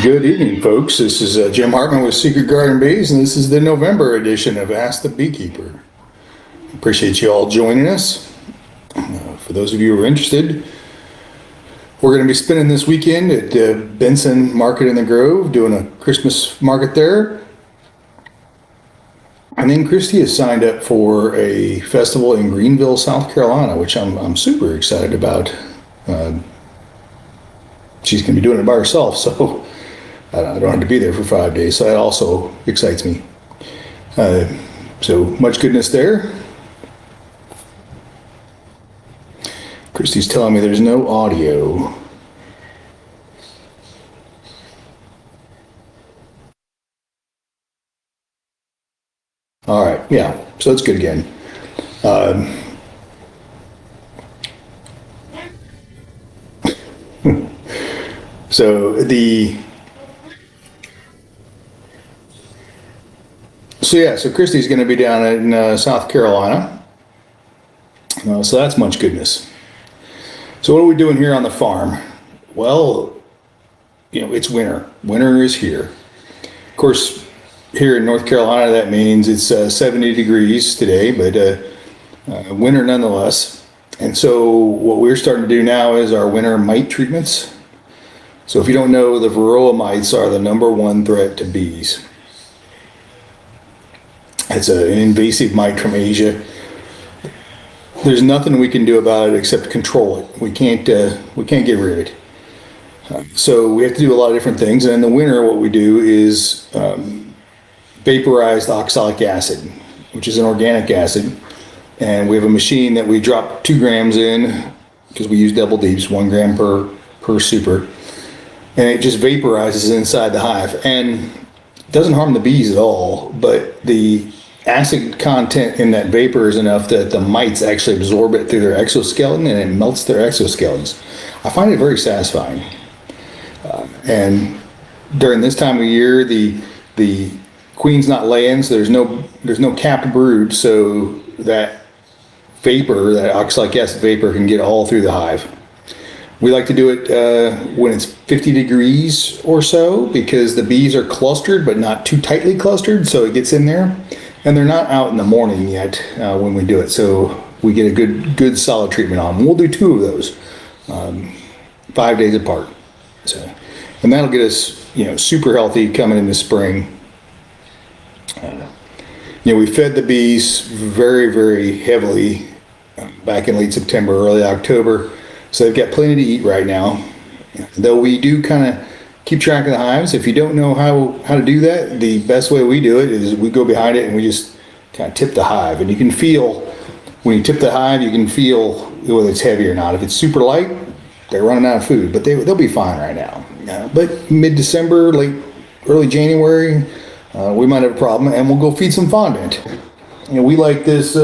Good evening, folks. This is Jim Hartman with Secret Garden Bees, and this is the November edition of Ask the Beekeeper. Appreciate you all joining us. For those of you who are interested, we're going to be spending this weekend at Benson Market in the Grove, doing a Christmas market there. And then Christy has signed up for a festival in Greenville, South Carolina, which I'm super excited about. She's going to be doing it by herself, so I don't have to be there for 5 days. So that also excites me. So much goodness there. Christy's telling me there's no audio. All right, yeah, so it's good again. So Christy's going to be down in South Carolina. So that's much goodness. So what are we doing here on the farm? Well, it's winter. Winter is here. Of course, here in North Carolina, that means it's 70 degrees today, but winter nonetheless. And so what we're starting to do now is our winter mite treatments. So if you don't know, the varroa mites are the #1 threat to bees. It's an invasive mite from Asia. There's nothing we can do about it except control it. We can't get rid of it. So we have to do a lot of different things. And in the winter, what we do is vaporized oxalic acid, which is an organic acid. And we have a machine that we drop 2 grams in, because we use double deeps, 1 gram per super. And it just vaporizes inside the hive. And it doesn't harm the bees at all, but the acid content in that vapor is enough that the mites actually absorb it through their exoskeleton, and it melts their exoskeletons. I find it very satisfying. And during this time of year, the queen's not laying, so there's no capped brood, so that vapor, that oxalic acid vapor, can get all through the hive. We like to do it when it's 50 degrees or so, because the bees are clustered but not too tightly clustered, so it gets in there. And they're not out in the morning yet when we do it, so we get a good solid treatment on them. We'll do 2 of those, 5 days apart. So, and that'll get us, super healthy coming in the spring. We fed the bees very, very heavily back in late September, early October. So they've got plenty to eat right now. Though we do kind of keep track of the hives. If you don't know how to do that, the best way we do it is we go behind it and we just kind of tip the hive. And you can feel, when you tip the hive, you can feel whether it's heavy or not. If it's super light, they're running out of food, but they'll be fine right now. But mid-December, early January, we might have a problem, and we'll go feed some fondant. We like this,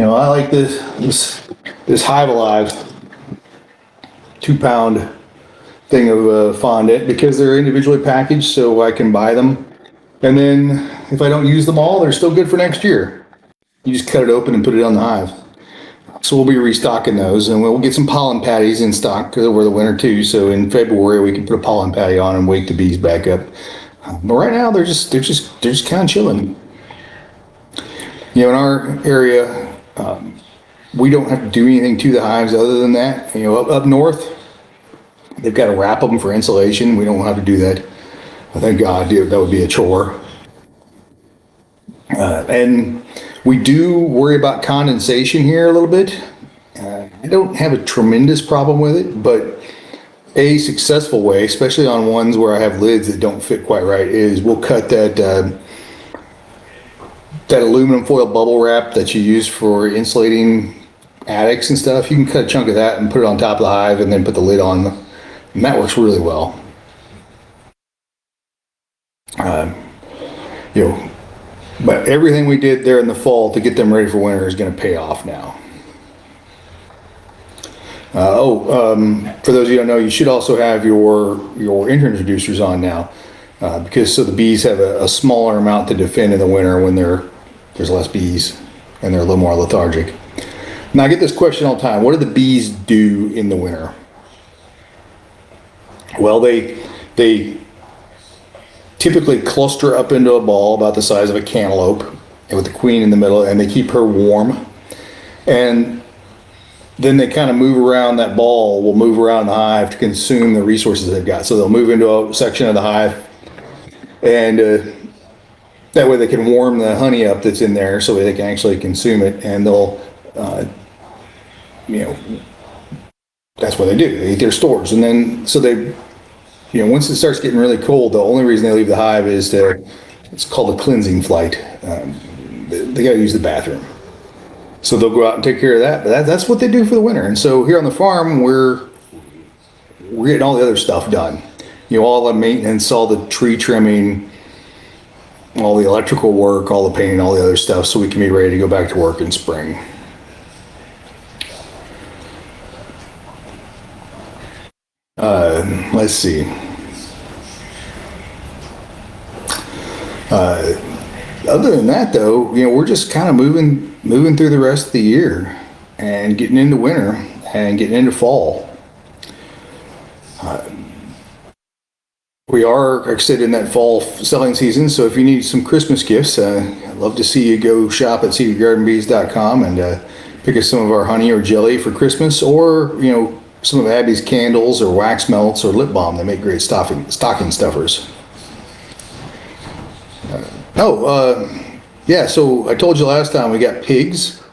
I like this Hive Alive 2-pound thing of fondant, because they're individually packaged, so I can buy them. And then if I don't use them all, they're still good for next year. You just cut it open and put it on the hive. So we'll be restocking those, and we'll get some pollen patties in stock over the winter too. So in February we can put a pollen patty on and wake the bees back up. But right now they're just kind of chilling. In our area, we don't have to do anything to the hives other than that. Up north, they've got to wrap them for insulation. We don't have to do that. Thank God, that would be a chore. And we do worry about condensation here a little bit. I don't have a tremendous problem with it, but a successful way, especially on ones where I have lids that don't fit quite right, is we'll cut that aluminum foil bubble wrap that you use for insulating attics and stuff. You can cut a chunk of that and put it on top of the hive and then put the lid on, and that works really well. But everything we did there in the fall to get them ready for winter is going to pay off now. For those of you who don't know, you should also have your introducers on now, because so the bees have a smaller amount to defend in the winter when there's less bees and they're a little more lethargic. Now I get this question all the time. What do the bees do in the winter? Well, they typically cluster up into a ball about the size of a cantaloupe, and with the queen in the middle, and they keep her warm. And then they kind of move around that ball, will move around the hive to consume the resources they've got. So they'll move into a section of the hive, and that way they can warm the honey up that's in there so they can actually consume it. And they'll, you know, that's what they do. They eat their stores. And then, so they, once it starts getting really cold, the only reason they leave the hive is it's called a cleansing flight. They got to use the bathroom. So they'll go out and take care of that. But that's what they do for the winter. And so here on the farm, we're getting all the other stuff done. All the maintenance, all the tree trimming, all the electrical work, all the painting, all the other stuff, so we can be ready to go back to work in spring. Let's see. Other than that, though, we're just kind of moving through the rest of the year and getting into winter and getting into fall. We are extending that fall selling season, so if you need some Christmas gifts, I'd love to see you go shop at cedargardenbees.com and pick up some of our honey or jelly for Christmas, or some of Abby's candles or wax melts or lip balm. They make great stocking stuffers. Yeah, so I told you last time we got pigs.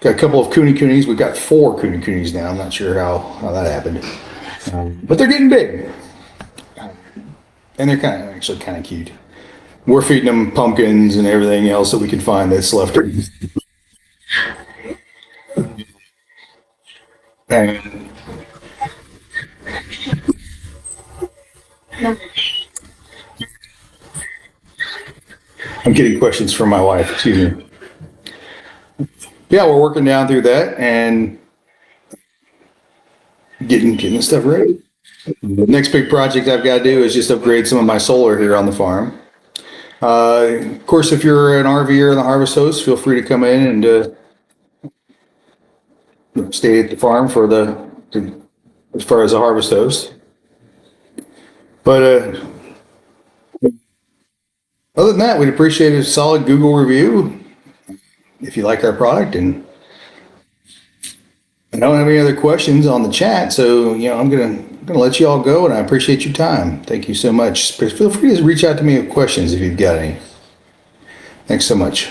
Got a couple of coonies. We've got 4 coonies now. I'm not sure how that happened. But they're getting big. And they're actually kind of cute. We're feeding them pumpkins and everything else that we can find that's left. And I'm getting questions from my wife. Excuse me. Yeah, we're working down through that and getting the stuff ready. The next big project I've got to do is just upgrade some of my solar here on the farm. Of course, if you're an RVer in the harvest host, feel free to come in and stay at the farm as far as a harvest host. But other than that, we'd appreciate a solid Google review if you like our product. And I don't have any other questions on the chat, so I'm gonna let you all go, and I appreciate your time. Thank you so much. Feel free to reach out to me with questions if you've got any. Thanks so much.